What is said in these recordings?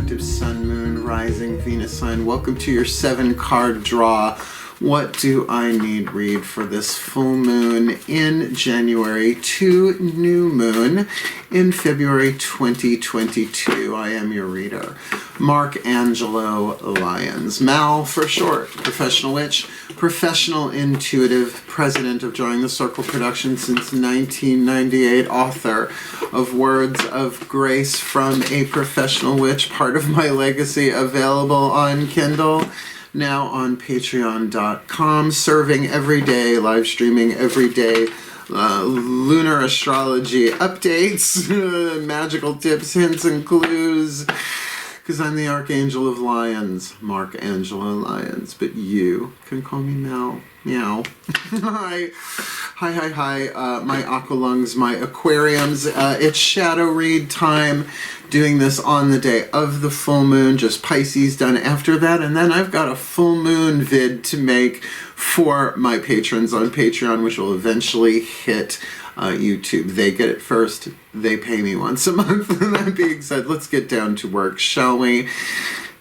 Collective Sun, Moon, Rising, Venus sign. Welcome to your 7-card draw. What do I need read for this full moon in January to new moon in February 2022? I am your reader, Mark Angelo Lyons. Mal for short, professional witch, professional intuitive, president of DrawingTheCircle production since 1998, author of Words of Grace from a Professional Witch, part of my legacy, available on Kindle. Now on patreon.com, serving every day, live streaming every day, lunar astrology updates, magical tips, hints, and clues, because I'm the Archangel of Lyons, Mark Angelo Lyons, but you can call me Mel. Meow. Hi. My aqua lungs, my aquariums. It's shadow read time. Doing this on the day of the full moon, just Pisces done after that, and then I've got a full moon vid to make for my patrons on Patreon, which will eventually hit YouTube. They get it first. They pay me once a month. That being said, let's get down to work, shall we?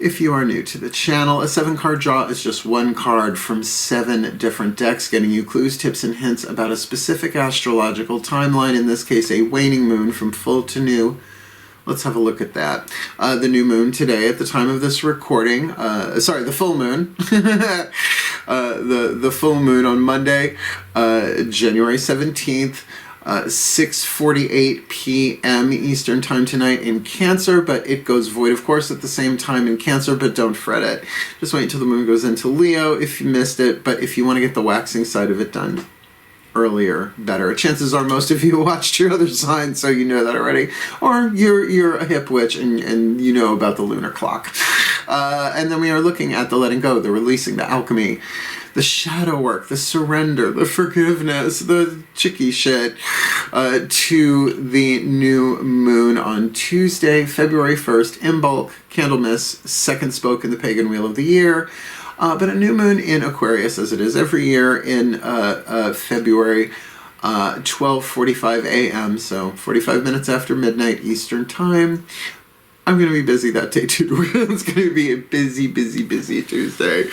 If you are new to the channel, a 7-card draw is just one card from 7 different decks, getting you clues, tips, and hints about a specific astrological timeline, in this case a waning moon from full to new. Let's have a look at that. The new moon today at the time of this recording, the full moon, the full moon on Monday, January 17th, 6:48 p.m. Eastern time tonight in Cancer, but it goes void, of course, at the same time in Cancer, but don't fret it. Just wait until the moon goes into Leo if you missed it, but if you want to get the waxing side of it done earlier, better. Chances are most of you watched your other signs, so you know that already. Or you're a hip witch and you know about the lunar clock. And then we are looking at the letting go, the releasing, the alchemy, the shadow work, the surrender, the forgiveness, the chicky shit, to the new moon on Tuesday, February 1st, in bulk, Candlemas, second spoke in the pagan wheel of the year. But a new moon in Aquarius, as it is every year, in February, 12:45 a.m., so 45 minutes after midnight Eastern time. I'm going to be busy that day too. It's going to be a busy Tuesday.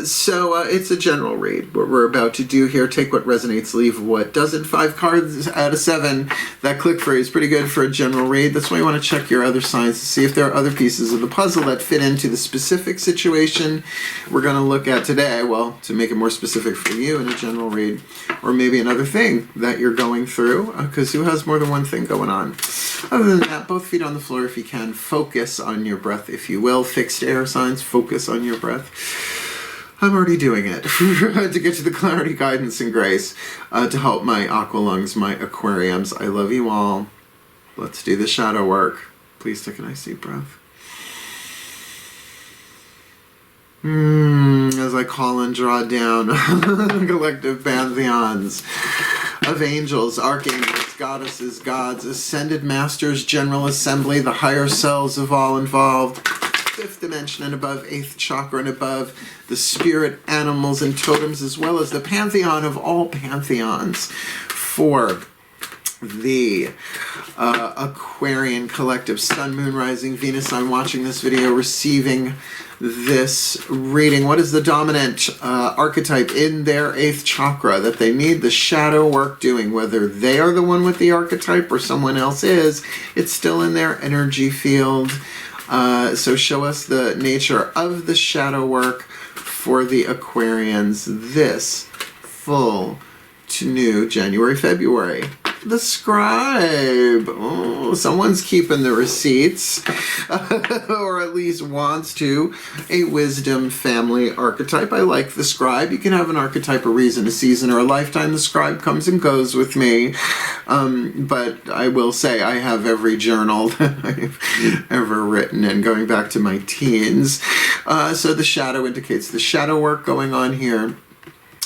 So it's a general read. What we're about to do here, take what resonates, leave what doesn't. 5 cards out of 7. That click phrase, pretty good for a general read. That's why you want to check your other signs to see if there are other pieces of the puzzle that fit into the specific situation we're going to look at today. Well, to make it more specific for you in a general read, or maybe another thing that you're going through, because who has more than one thing going on? Other than that, both feet on the floor if you can. Focus on your breath, if you will. Fixed air signs, focus on your breath. I'm already doing it to get you the clarity, guidance, and grace to help my aqua lungs, my aquariums. I love you all. Let's do the shadow work. Please take a nice deep breath. As I call and draw down collective pantheons of angels, archangels, goddesses, gods, ascended masters, general assembly, the higher selves of all involved, 5th dimension and above, 8th chakra and above, the spirit animals and totems, as well as the pantheon of all pantheons for the Aquarian collective Sun, Moon, Rising, Venus. I'm watching this video, receiving this reading. What is the dominant archetype in their 8th chakra that they need the shadow work doing? Whether they are the one with the archetype or someone else is, it's still in their energy field. So show us the nature of the shadow work for the Aquarians this full to new January, February. The Scribe. Oh, someone's keeping the receipts, or at least wants to. A wisdom family archetype. I like the Scribe. You can have an archetype, a reason, a season, or a lifetime. The Scribe comes and goes with me. But I will say I have every journal that I've ever written, and going back to my teens. So the shadow indicates the shadow work going on here.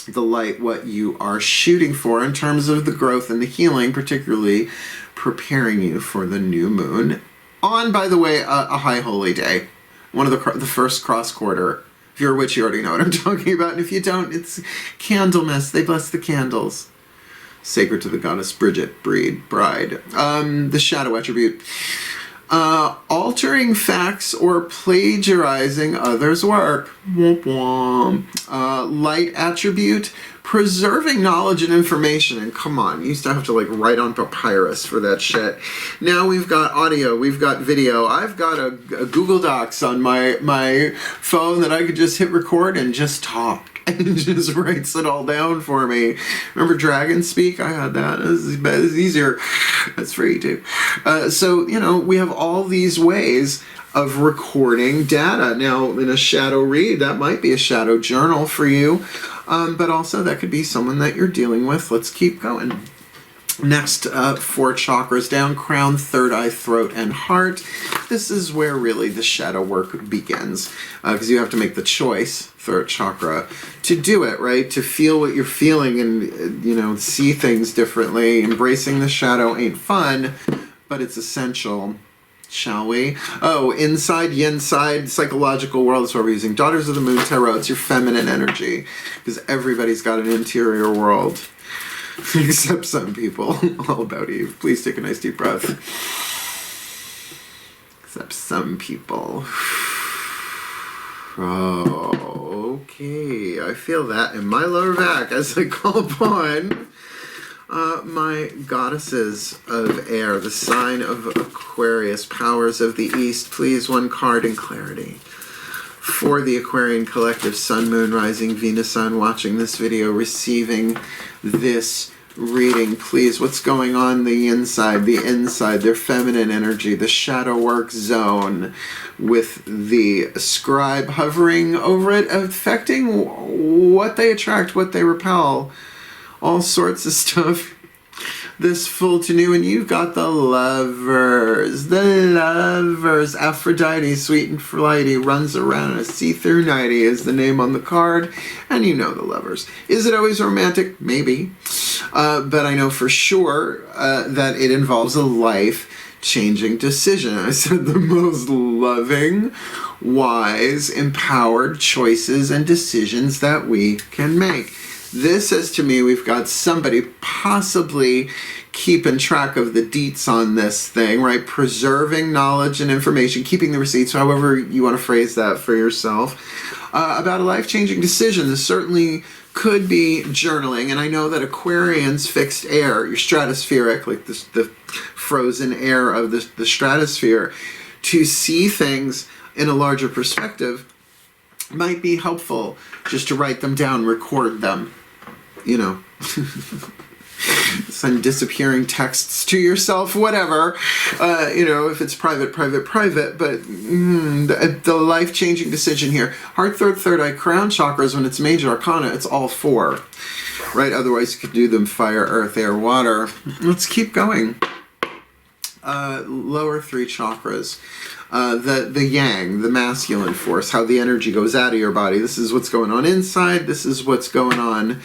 The light, what you are shooting for in terms of the growth and the healing, particularly preparing you for the new moon on, by the way, a high holy day, one of the first cross quarter. If you're a witch, you already know what I'm talking about, and if you don't, it's Candlemas. They bless the candles. Sacred to the goddess Bridget, bride. The shadow attribute. Altering facts or plagiarizing others' work. Womp womp. Light attribute, preserving knowledge and information. And come on, you used to have to like write on papyrus for that shit. Now we've got audio, we've got video. I've got a Google Docs on my phone that I could just hit record and just talk. And it just writes it all down for me. Remember Dragon Speak? I had that. It's easier. That's free too. So, you know, we have all these ways of recording data. Now, in a shadow read, that might be a shadow journal for you. But also that could be someone that you're dealing with. Let's keep going. Next, 4 chakras down, crown, third eye, throat, and heart. This is where really the shadow work begins, because you have to make the choice, third chakra, to do it, right? To feel what you're feeling and, you know, see things differently. Embracing the shadow ain't fun, but it's essential. Shall we? Oh, inside, yin side, psychological world is what we're using. Daughters of the Moon Tarot, it's your feminine energy, because everybody's got an interior world. Except some people. All about Eve. Please take a nice deep breath. Except some people. Oh, okay. I feel that in my lower back as I call upon my goddesses of air, the sign of Aquarius, powers of the East. Please, one card in clarity. For the Aquarian collective, Sun, Moon, Rising, Venus, Sun, watching this video, receiving this reading, please, what's going on the inside, their feminine energy, the shadow work zone, with the scribe hovering over it, affecting what they attract, what they repel, all sorts of stuff. This full to new, and you've got the lovers. Aphrodite, sweet and flighty, runs around in a see-through nightie is the name on the card, and you know the lovers. Is it always romantic? Maybe. But I know for sure that it involves a life-changing decision. I said the most loving, wise, empowered choices and decisions that we can make. This says to me we've got somebody possibly keeping track of the deets on this thing, right? Preserving knowledge and information, keeping the receipts, however you want to phrase that for yourself, about a life-changing decision. This certainly could be journaling, and I know that Aquarians, fixed air, your stratospheric, like the frozen air of the stratosphere, to see things in a larger perspective might be helpful just to write them down, record them, you know. Send disappearing texts to yourself, whatever, you know, if it's private, but the life-changing decision here. Heart, third eye, crown chakras, when it's major arcana, it's all 4, right? Otherwise you could do them fire, earth, air, water. Let's keep going. Lower 3 chakras. The yang, the masculine force, how the energy goes out of your body. This is what's going on inside. This is what's going on,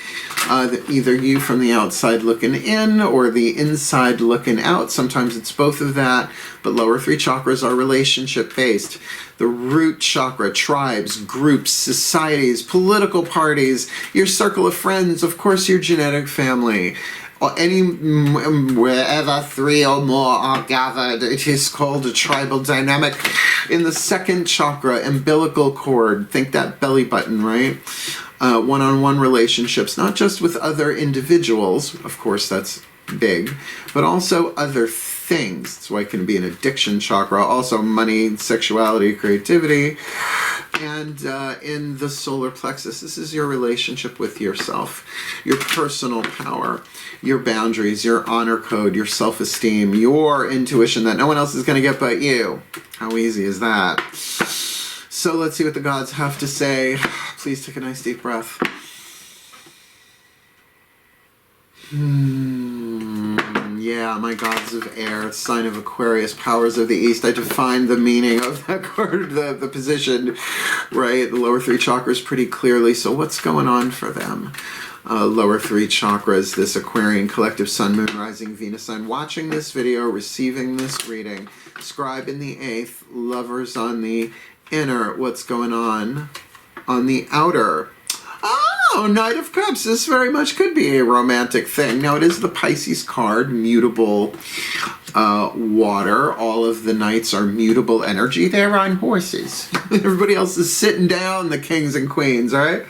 either you from the outside looking in or the inside looking out. Sometimes it's both of that, but lower 3 chakras are relationship-based. The root chakra, tribes, groups, societies, political parties, your circle of friends, of course your genetic family. Or wherever 3 or more are gathered, it is called a tribal dynamic. In the second chakra, umbilical cord, think that belly button, right? One-on-one relationships, not just with other individuals, of course that's big, but also other things. That's why it can be an addiction chakra. Also money, sexuality, creativity. And in the solar plexus, this is your relationship with yourself, your personal power, your boundaries, your honor code, your self-esteem, your intuition that no one else is going to get but you. How easy is that? So let's see what the gods have to say. Please take a nice deep breath. Yeah, my gods of air, sign of Aquarius, powers of the East. I defined the meaning of that card, the position, right? The lower 3 chakras pretty clearly. So what's going on for them? Lower 3 chakras, this Aquarian collective, Sun, Moon, Rising, Venus, Sun, watching this video, receiving this reading. Scribe in the 8th, lovers on the inner. What's going on the outer? Oh, know, Knight of Cups, this very much could be a romantic thing. Now, it is the Pisces card, mutable water. All of the knights are mutable energy. They're on horses. Everybody else is sitting down, the kings and queens, all right?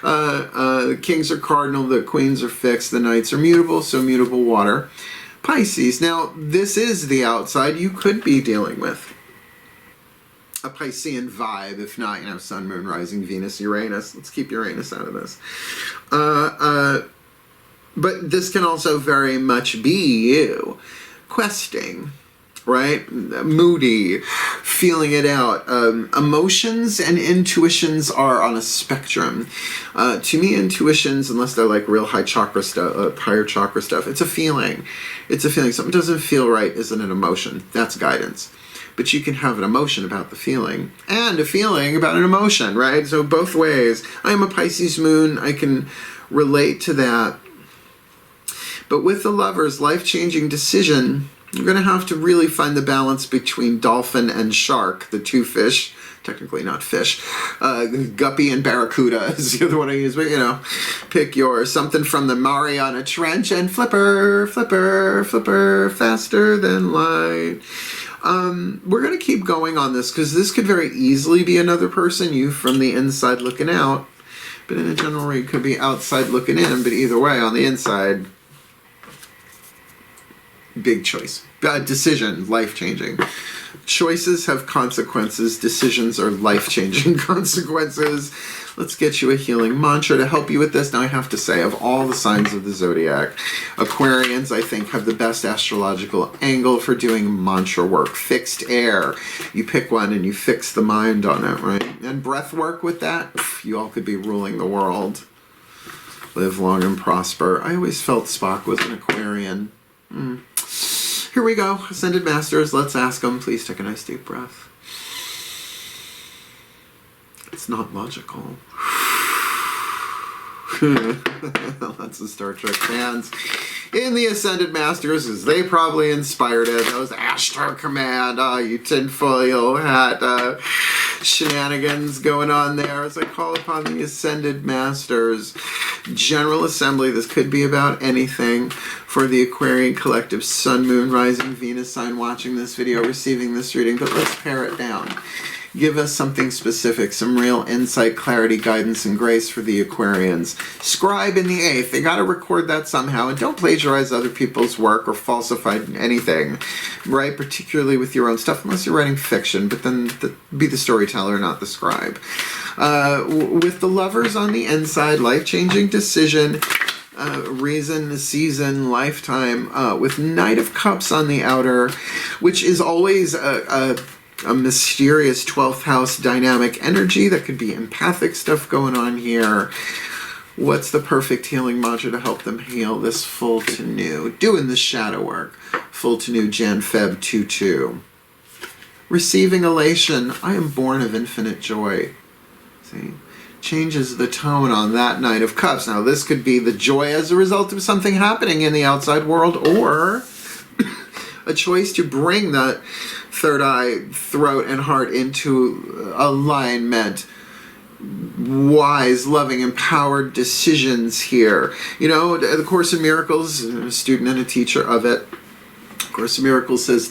The kings are cardinal, the queens are fixed, the knights are mutable, so mutable water. Pisces. Now, this is the outside you could be dealing with. A Piscean vibe, if not, you know, Sun, Moon, Rising, Venus, Uranus. Let's keep Uranus out of this. But this can also very much be you. Questing, right? Moody, feeling it out. Emotions and intuitions are on a spectrum. To me, intuitions, unless they're like real high chakra stuff, higher chakra stuff, it's a feeling. It's a feeling. Something doesn't feel right isn't an emotion. That's guidance. But you can have an emotion about the feeling and a feeling about an emotion, right? So both ways. I am a Pisces moon. I can relate to that. But with the Lovers, life-changing decision, you're going to have to really find the balance between dolphin and shark, the two fish. Technically not fish. Guppy and barracuda is the other one I use, but you know, pick yours. Something from the Mariana Trench and flipper, flipper, flipper, faster than light. We're going to keep going on this because this could very easily be another person, you from the inside looking out. But in a general read, could be outside looking in, but either way, on the inside, big choice. Decision, life-changing. Choices have consequences. Decisions are life-changing consequences. Let's get you a healing mantra to help you with this. Now I have to say, of all the signs of the zodiac, Aquarians, I think, have the best astrological angle for doing mantra work. Fixed air. You pick one and you fix the mind on it, right? And breath work with that, you all could be ruling the world. Live long and prosper. I always felt Spock was an Aquarian. Here we go. Ascended Masters, let's ask them. Please take a nice deep breath. It's not logical. Lots of Star Trek fans in the Ascended Masters, as they probably inspired it. Those Astro Command, you tinfoil hat shenanigans going on there. As I call upon the Ascended Masters, General Assembly, this could be about anything for the Aquarian Collective, Sun, Moon, Rising, Venus sign watching this video, receiving this reading, but let's pare it down. Give us something specific, some real insight, clarity, guidance, and grace for the Aquarians. Scribe in the 8th. They got to record that somehow. And don't plagiarize other people's work or falsify anything, right? Particularly with your own stuff, unless you're writing fiction. But then be the storyteller, not the scribe. With the Lovers on the inside, life-changing decision, reason, season, lifetime. With Knight of Cups on the outer, which is always a mysterious 12th house dynamic energy. That could be empathic stuff going on here. What's the perfect healing mantra to help them heal this full to new? Doing the shadow work. Full to new Jan Feb 2-2. Receiving elation. I am born of infinite joy. See? Changes the tone on that Knight of Cups. Now this could be the joy as a result of something happening in the outside world, or a choice to bring that third eye, throat, and heart into alignment. Wise, loving, empowered decisions here. You know, the Course in Miracles, I'm a student and a teacher of it. Course in Miracles says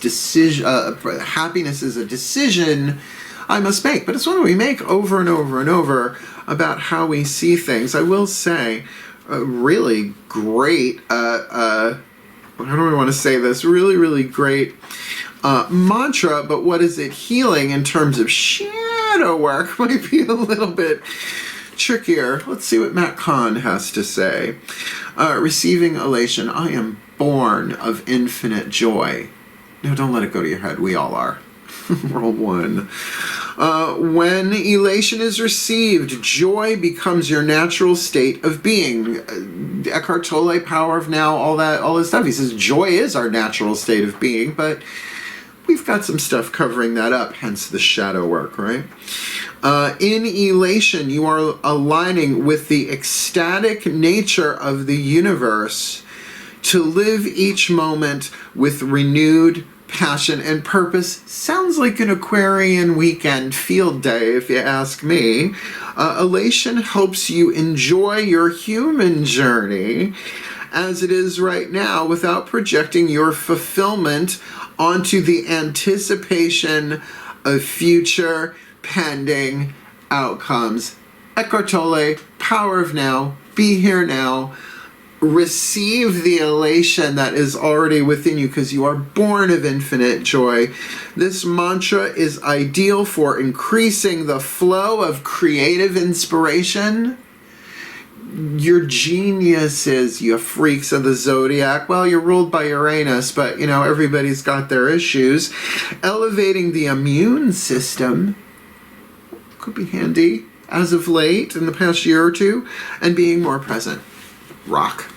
happiness is a decision I must make. But it's one we make over and over and over about how we see things. I will say, a really great, how do I want to say this? Really, really great mantra, but what is it healing in terms of shadow work might be a little bit trickier. Let's see what Matt Kahn has to say. Receiving elation. I am born of infinite joy. No, don't let it go to your head. We all are. Roll 1. When elation is received, joy becomes your natural state of being. Eckhart Tolle, Power of Now, all this stuff. He says joy is our natural state of being, but we've got some stuff covering that up, hence the shadow work, right? In elation, you are aligning with the ecstatic nature of the universe to live each moment with renewed passion, and purpose. Sounds like an Aquarian weekend field day, if you ask me. Elation helps you enjoy your human journey as it is right now without projecting your fulfillment onto the anticipation of future pending outcomes. Eckhart Tolle, power of now, be here now. Receive the elation that is already within you because you are born of infinite joy. This mantra is ideal for increasing the flow of creative inspiration. Your geniuses, you freaks of the zodiac. Well, you're ruled by Uranus, but you know, everybody's got their issues. Elevating the immune system could be handy as of late in the past year or two, and being more present. Rock.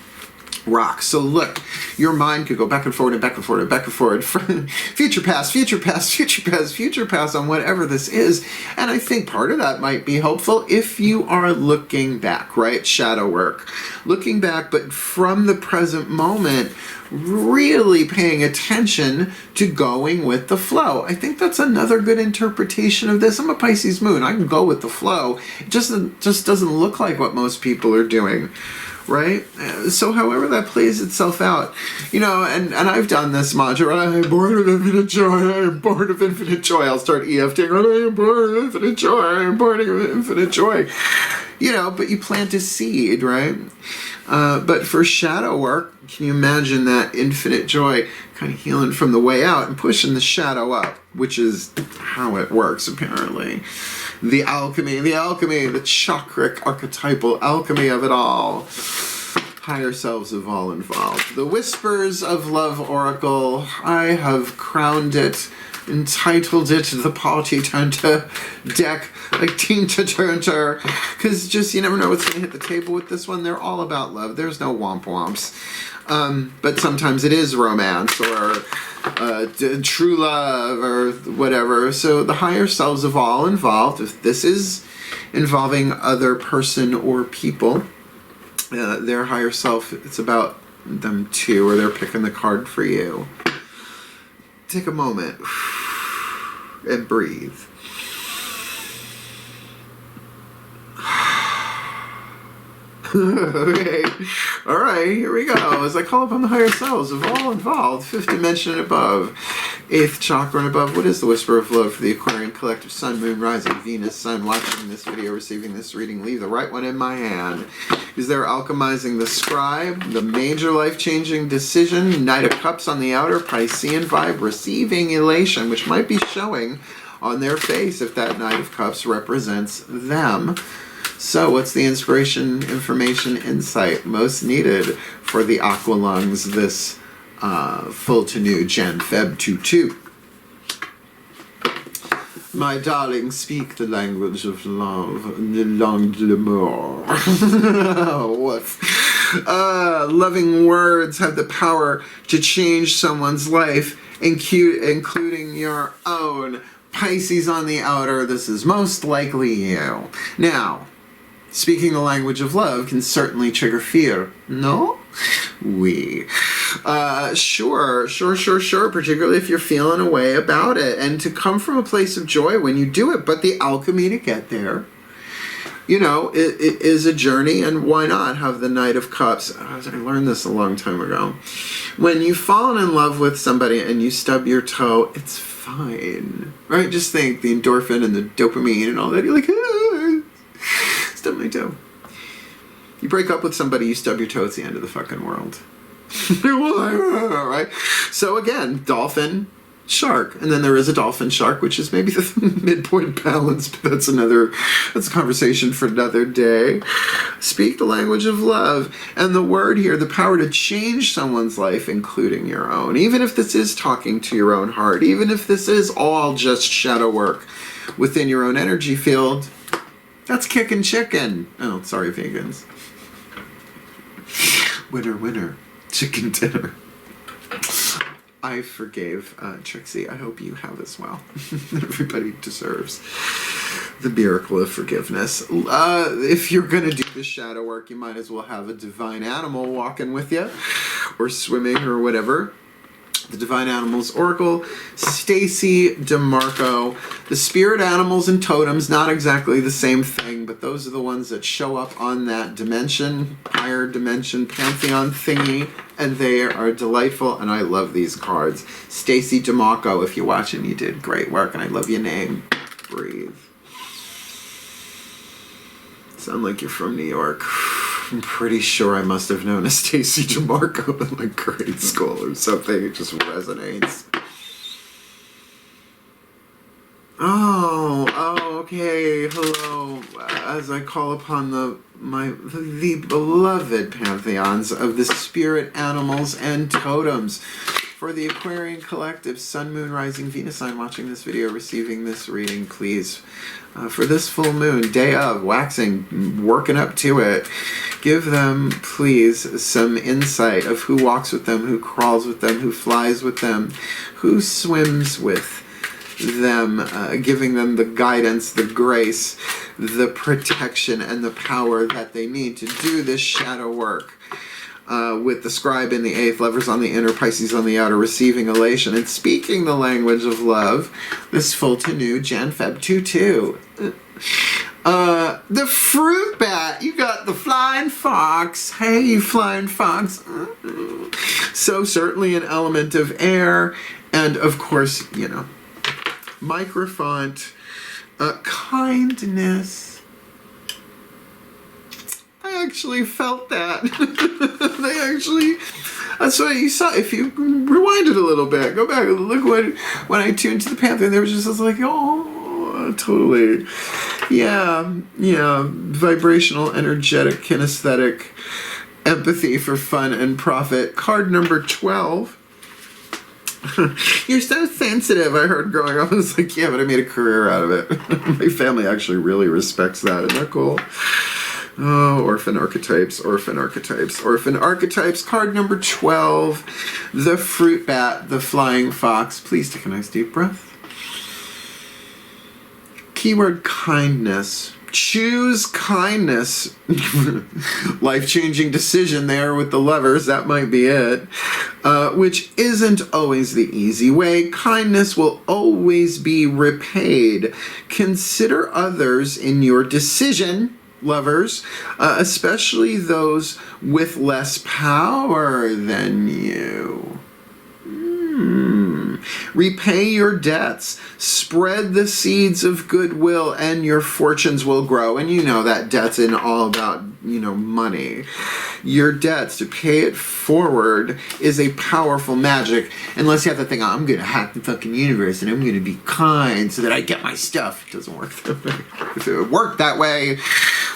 So look, your mind could go back and forward and back and forward and back and forward. Future past, future past, future past, future past on whatever this is. And I think part of that might be helpful if you are looking back, right? Shadow work. Looking back, but from the present moment, really paying attention to going with the flow. I think that's another good interpretation of this. I'm a Pisces moon. I can go with the flow. It just doesn't look like what most people are doing. Right? So however that plays itself out, you know, and I've done this mantra, I am born of infinite joy, I am born of infinite joy. I'll start EFTing, I am born of infinite joy, I am born of infinite joy. You know, but you plant a seed, right? But for shadow work, can you imagine that infinite joy kind of healing from the way out and pushing the shadow up, which is how it works apparently. The alchemy, the chakric archetypal alchemy of it all. Higher selves of all involved. The Whispers of Love Oracle. I have crowned it, entitled it the Party Turnter deck, like Tinta Turnter. Because just you never know what's going to hit the table with this one. They're all about love. There's no womp womps. But sometimes it is romance or true love or whatever. So the higher selves of all involved, if this is involving other person or people, their higher self, it's about them too, or they're picking the card for you. Take a moment and breathe. Okay, all right, here we go. As I call upon the higher selves of all involved, fifth dimension and above, eighth chakra and above. What is the whisper of love for the Aquarian collective? Sun, moon, rising, Venus, sun, watching this video, receiving this reading. Leave the right one in my hand. Is there alchemizing the scribe, the major life-changing decision, Knight of Cups on the outer, Piscean vibe, receiving elation, which might be showing on their face if that Knight of Cups represents them. So what's the inspiration, information, insight most needed for the aqua lungs this full to new Jan Feb 22? My darling, speak the language of love, the langue de l'amour. What? Loving words have the power to change someone's life, including your own. Pisces on the outer, this is most likely you. Now, speaking the language of love can certainly trigger fear. No? Oui. Sure, particularly if you're feeling a way about it. And to come from a place of joy when you do it, but the alchemy to get there, you know, it is a journey, and why not have the Knight of Cups? I learned this a long time ago. When you've fallen in love with somebody and you stub your toe, it's fine, right? Just think the endorphin and the dopamine and all that. You're like, stub my toe. You break up with somebody, you stub your toe, it's the end of the fucking world. Right? So again, dolphin, shark. And then there is a dolphin shark, which is maybe the midpoint balance, but that's a conversation for another day. Speak the language of love. And the word here, the power to change someone's life, including your own. Even if this is talking to your own heart, even if this is all just shadow work within your own energy field, that's kicking chicken. Oh, sorry, vegans. Winner, chicken dinner. I forgave Trixie. I hope you have as well. Everybody deserves the miracle of forgiveness. If you're going to do the shadow work, you might as well have a divine animal walking with you, or swimming, or whatever. the Divine Animals Oracle, Stacy DeMarco. The spirit animals and totems, not exactly the same thing, but those are the ones that show up on that dimension, higher dimension pantheon thingy, and they are delightful, and I love these cards. Stacy DeMarco, if you're watching, you did great work, and I love your name. Breathe. Sound like you're from New York. I'm pretty sure I must have known a Stacy DeMarco in like grade school or something. It just resonates. Oh, okay. Hello. As I call upon the beloved pantheons of the spirit animals and totems. For the Aquarian Collective, Sun, Moon, Rising, Venus sign watching this video, receiving this reading, please. For this full moon, day of, waxing, working up to it, give them, please, some insight of who walks with them, who crawls with them, who flies with them, who swims with them, giving them the guidance, the grace, the protection, and the power that they need to do this shadow work. With the Scribe in the 8th, Lovers on the inner, Pisces on the outer, receiving elation, and speaking the language of love, this full to new, Jan-Feb 2-2. The fruit bat, you got the flying fox. Hey, you flying fox. So certainly an element of air, and of course, you know, microfont, kindness. I actually felt that. That's what you saw. If you rewind it a little bit, go back and look when I tuned to the Pantheon, there was just this like, oh, totally. Yeah, vibrational, energetic, kinesthetic, empathy for fun and profit. Card number 12. You're so sensitive, I heard growing up. I was like, yeah, but I made a career out of it. My family actually really respects that. Isn't that cool? Oh, orphan archetypes. Orphan archetypes. Card number 12. The fruit bat, the flying fox. Please take a nice deep breath. Keyword kindness. Choose kindness. Life-changing decision there with the Lovers. That might be it. Which isn't always the easy way. Kindness will always be repaid. Consider others in your decision, Lovers, especially those with less power than you. Repay your debts, spread the seeds of goodwill, and your fortunes will grow. And you know that debt's in all about, money. Your debts, to pay it forward, is a powerful magic. Unless you have to think, I'm going to hack the fucking universe and I'm going to be kind so that I get my stuff. It doesn't work that way. If it would work that way,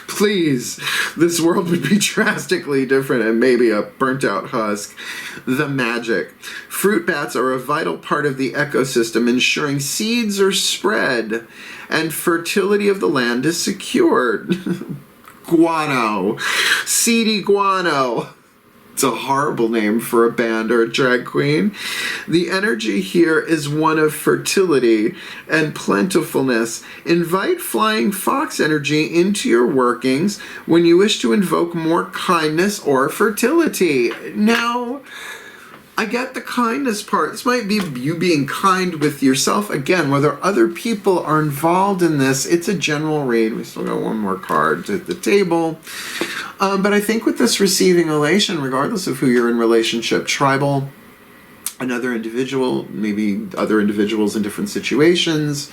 please, this world would be drastically different and maybe a burnt out husk. The magic. Fruit bats are a vital part of the ecosystem, ensuring seeds are spread and fertility of the land is secured. Guano. Seedy guano. It's a horrible name for a band or a drag queen. The energy here is one of fertility and plentifulness. Invite flying fox energy into your workings when you wish to invoke more kindness or fertility. Now, I get the kindness part. This might be you being kind with yourself. Again, whether other people are involved in this, it's a general read. We still got one more card to the table. But I think with this receiving elation, regardless of who you're in relationship, tribal, another individual, maybe other individuals in different situations,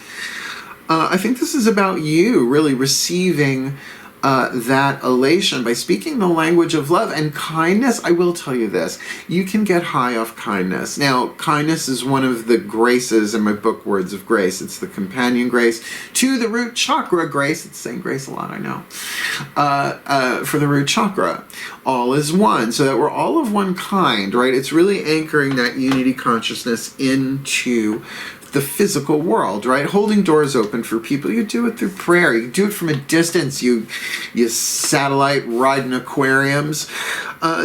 I think this is about you really receiving that elation by speaking the language of love and kindness. I will tell you this, you can get high off kindness. Now, kindness is one of the graces in my book, Words of Grace. It's the companion grace to the root chakra grace. It's saying grace a lot, I know. For the root chakra, all is one, so that we're all of one kind, right? It's really anchoring that unity consciousness into the physical world, right? Holding doors open for people. You do it through prayer. You do it from a distance. You satellite riding aquariums.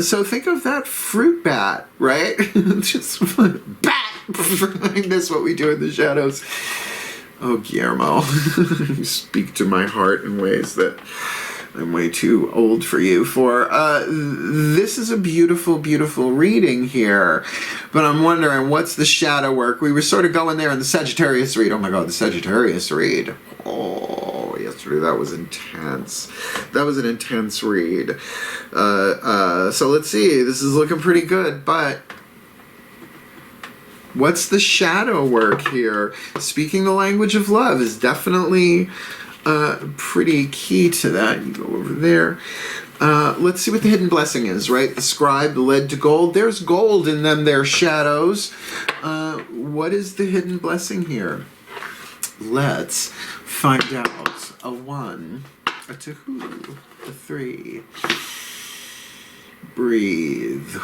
So think of that fruit bat, right? Just bat. I miss what we do in the shadows. Oh, Guillermo, you speak to my heart in ways that I'm way too old for you for. This is a beautiful, beautiful reading here. But I'm wondering, what's the shadow work? We were sort of going there in the Sagittarius read. Oh my God, the Sagittarius read. Oh, yesterday that was intense. That was an intense read. So let's see. This is looking pretty good, but what's the shadow work here? Speaking the language of love is definitely pretty key to that. You go over there. Let's see what the hidden blessing is, right? The scribe led to gold. There's gold in them, their shadows. What is the hidden blessing here? Let's find out. A 1, a 2, a 3. Breathe.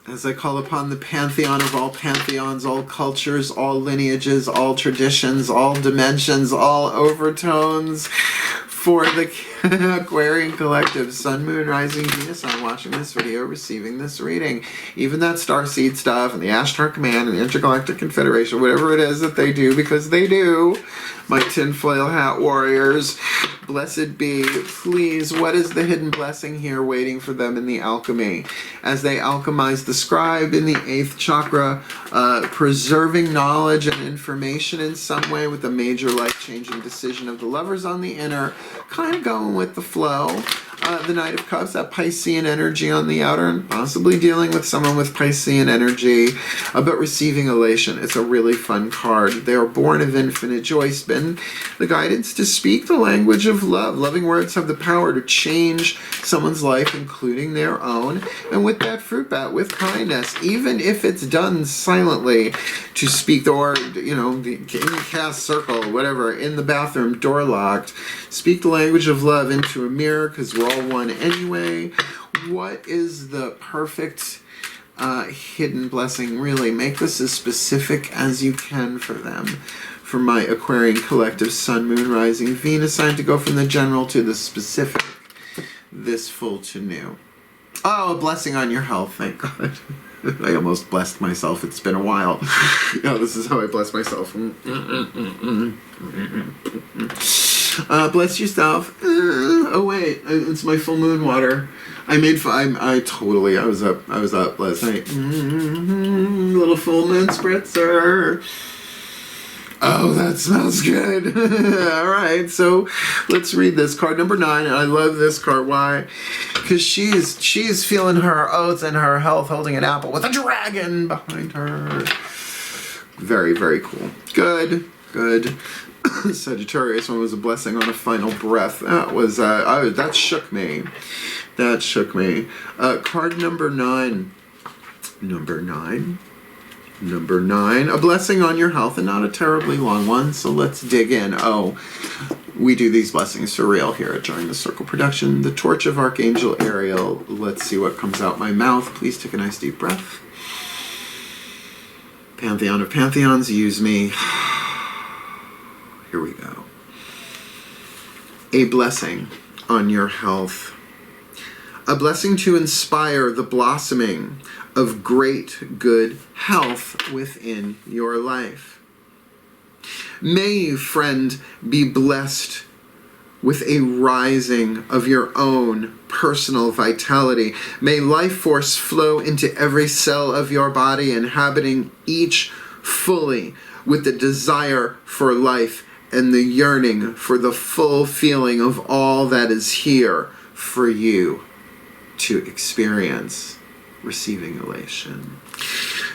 As I call upon the pantheon of all pantheons, all cultures, all lineages, all traditions, all dimensions, all overtones, for the Aquarian Collective, Sun, Moon, Rising, Venus, I'm watching this video, receiving this reading. Even that starseed stuff and the Ashtar Command and the Intergalactic Confederation, whatever it is that they do, because they do, my tinfoil hat warriors, blessed be. Please, what is the hidden blessing here waiting for them in the alchemy? As they alchemize the scribe in the 8th chakra, preserving knowledge and information in some way with a major life-changing decision of the lovers on the inner, kind of going with the flow. The Knight of Cups, that Piscean energy on the outer, and possibly dealing with someone with Piscean energy, but receiving elation. It's a really fun card. They are born of infinite joy. Spin the guidance to speak the language of love. Loving words have the power to change someone's life, including their own. And with that fruit bat, with kindness, even if it's done silently, to speak, or, you know, in the cast circle, whatever, in the bathroom, door locked, speak the language of love into a mirror, because we're all one anyway. What is the perfect hidden blessing? Really, make this as specific as you can for them. For my Aquarian Collective, Sun, Moon, Rising, Venus sign, to go from the general to the specific, this full to new. Oh, a blessing on your health, thank God. I almost blessed myself. It's been a while. Yeah, this is how I bless myself. Bless yourself. Oh wait, it's my full moon water. I was up last night. Little full moon spritzer. Oh, that smells good. All right, so let's read this card number 9. And I love this card. Why? Because she's feeling her oats and her health, holding an apple with a dragon behind her. Very, very cool. Good. Sagittarius one was a blessing on a final breath. That was that shook me. That shook me. Card number 9. Number 9, a blessing on your health, and not a terribly long one, so let's dig in. Oh, we do these blessings for real here at Drawing the Circle production. The Torch of Archangel Ariel. Let's see what comes out my mouth. Please take a nice deep breath. Pantheon of Pantheons, use me. Here we go. A blessing on your health. A blessing to inspire the blossoming of great good health within your life. May you, friend, be blessed with a rising of your own personal vitality. May life force flow into every cell of your body, inhabiting each fully with the desire for life and the yearning for the full feeling of all that is here for you to experience. Receiving elation.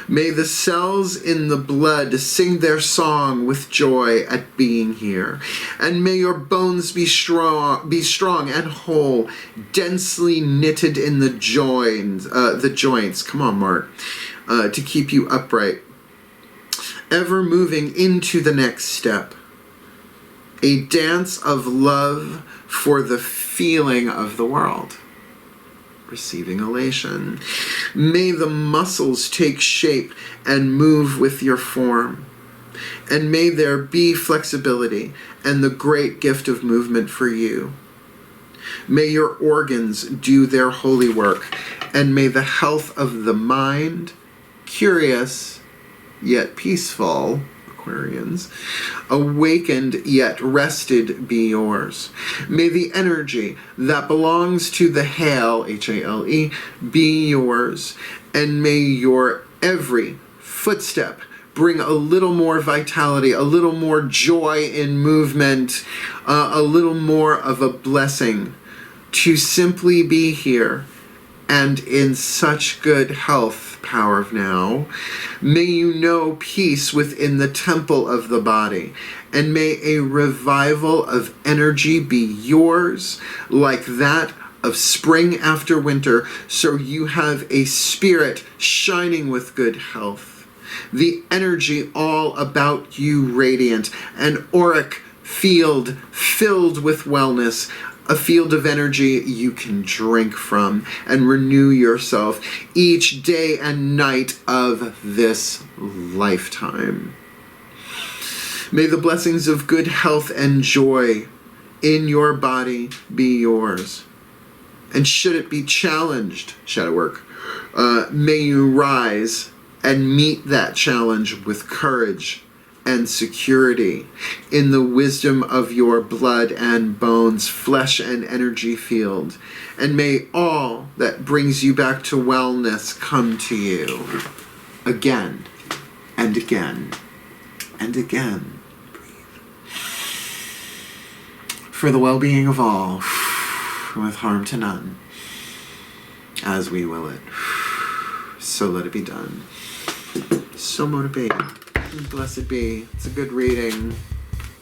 May the cells in the blood sing their song with joy at being here, and may your bones be strong and whole, densely knitted in the joints. Come on, Mark, to keep you upright, ever moving into the next step. A dance of love for the feeling of the world. Receiving elation. May the muscles take shape and move with your form. And may there be flexibility and the great gift of movement for you. May your organs do their holy work, and may the health of the mind, curious yet peaceful, Aquarians. Awakened yet rested be yours. May the energy that belongs to the Hale, H-A-L-E, be yours. And may your every footstep bring a little more vitality, a little more joy in movement, a little more of a blessing to simply be here and in such good health, power of now. May you know peace within the temple of the body, and may a revival of energy be yours like that of spring after winter, so you have a spirit shining with good health. The energy all about you radiant, an auric field filled with wellness, a field of energy you can drink from and renew yourself each day and night of this lifetime. May the blessings of good health and joy in your body be yours. And should it be challenged, shadow work, may you rise and meet that challenge with courage and security in the wisdom of your blood and bones, flesh and energy field. And may all that brings you back to wellness come to you again and again and again. Breathe. For the well-being of all, with harm to none, as we will it. So let it be done. So mote it be. Blessed be. It's a good reading.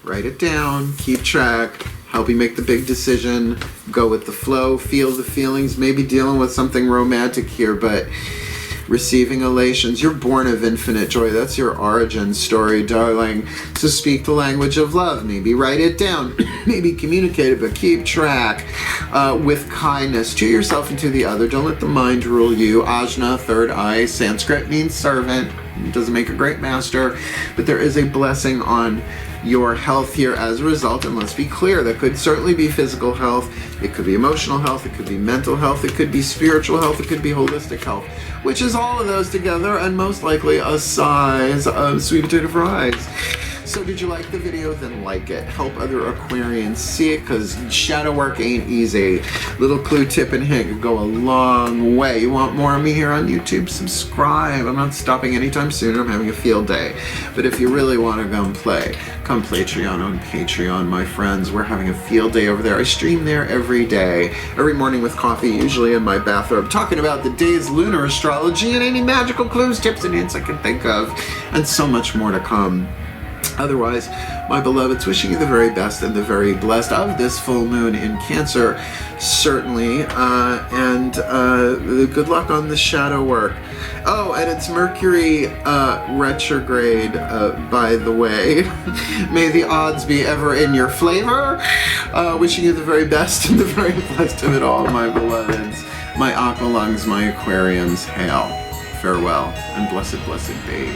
Write it down. Keep track. Help you make the big decision. Go with the flow. Feel the feelings. Maybe dealing with something romantic here, but receiving elations. You're born of infinite joy. That's your origin story, darling. So speak the language of love. Maybe write it down. Maybe communicate it, but keep track with kindness to yourself and to the other. Don't let the mind rule you. Ajna, third eye. Sanskrit means servant. It doesn't make a great master, but there is a blessing on your health here as a result. And let's be clear, that could certainly be physical health. It could be emotional health. It could be mental health. It could be spiritual health. It could be holistic health, which is all of those together and most likely a size of sweet potato fries. So did you like the video? Then like it. Help other Aquarians see it, because shadow work ain't easy. Little clue, tip, and hint could go a long way. You want more of me here on YouTube? Subscribe. I'm not stopping anytime soon. I'm having a field day. But if you really want to come play Patreon on Patreon, my friends. We're having a field day over there. I stream there every day, every morning with coffee, usually in my bathrobe, talking about the day's lunar astrology and any magical clues, tips, and hints I can think of, and so much more to come. Otherwise, my beloveds, wishing you the very best and the very blessed of this full moon in Cancer, certainly, and good luck on the shadow work. Oh, and it's Mercury retrograde, by the way. May the odds be ever in your flavor. Wishing you the very best and the very blessed of it all, my beloveds, my aqua lungs, my aquariums. Hail, farewell, and blessed, blessed be.